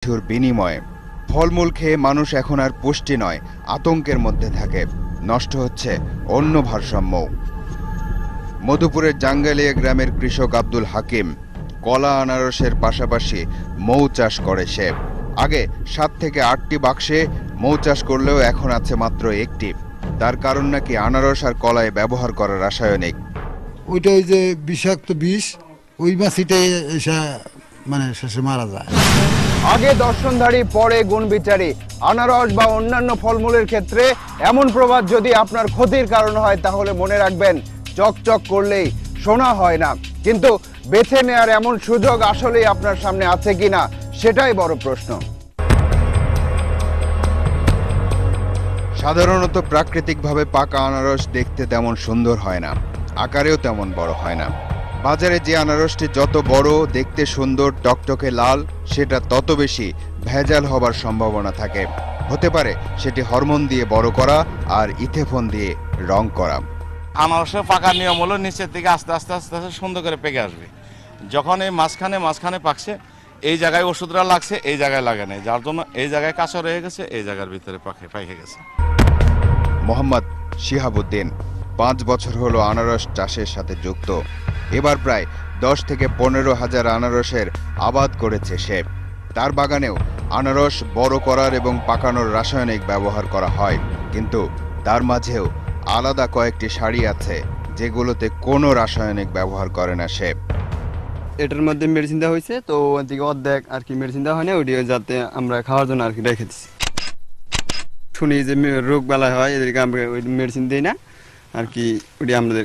কিছুর বিনিময়ে। ফলমূল খেয়ে মানুষ এখন আর পুষ্টি নয়, আতঙ্কের মধ্যে থাকে। নষ্ট হচ্ছে অন্য ভারসাম্য। মধুপুরের জাঙ্গালিয়া গ্রামের কৃষক আব্দুল হাকিম কলা আনারসের পাশাপাশি মৌ চাষ করে সে। আগে 7 থেকে 8টি বাক্সে মৌ চাষ করলেও এখন আছে মাত্র একটি। তার কারণ নাকি আনারস আর কলায় ব্যবহার করা রাসায়নিক। ওইটা ওই যে বিষাক্ত বিষ, ওই মাছিটাই এসে মানে শেষে মারা যায়। আগে দর্শনধারী পরে গুণবিচারী। আনারস বা অন্যান্য ফলমূলের ক্ষেত্রে এমন প্রবাদ যদি আপনার ক্ষতির কারণ হয় তাহলে মনে রাখবেন, চকচক করলেই সোনা হয় না। কিন্তু বেছে নেয়ার এমন সুযোগ আসলেই আপনার সামনে আছে কিনা সেটাই বড় প্রশ্ন। সাধারণত প্রাকৃতিকভাবে পাকা আনারস দেখতে তেমন সুন্দর হয় না, আকারেও তেমন বড় হয় না। বাজারে যে আনারসটি যত বড়, দেখতে সুন্দর, টকটকে লাল, সেটা তত বেশি ভেজাল হবার সম্ভাবনা থাকে। হতে পারে সেটি হরমোন দিয়ে বড় করা আর ইথেফোন দিয়ে রং করা। আনারসের পাকার নিয়ম হলো নিচের দিকে আস্তে আস্তে আস্তে আস্তে সুন্দর করে পেকে আসবে। যখন এই মাঝখানে পাকছে, এই জায়গায় ওষুধটা লাগছে, এই জায়গায় লাগে নাই, যার জন্য এই জায়গায় কাঁচা রয়ে গেছে, এই জায়গার ভিতরে পাকে গেছে। মোহাম্মদ শিহাবুদ্দিন 5 বছর হলো আনারস চাষের সাথে যুক্ত। এবার প্রায় 10 থেকে 15 হাজার আনারসের আবাদ করেছে সে। তার বাগানেও আনারস বড় করার এবং পাকানোর রাসায়নিক ব্যবহার করা হয়, কিন্তু তার মাঝেও আলাদা কয়েকটি সারি আছে যেগুলোতে কোনো রাসায়নিক ব্যবহার করে না সে। এটার মধ্যে মেডিসিন দেওয়া হয়েছে, তো ওদিকে অর্ধেক আর কি মেডিসিন দেওয়া হয়নি, ওটি যাতে আমরা খাওয়ার জন্য আর কি রেখে দিচ্ছি। শুনি যে রোগ বালা হয়, এদেরকে আমরা ওই মেডিসিন দিই না আর কি, ওটি আমাদের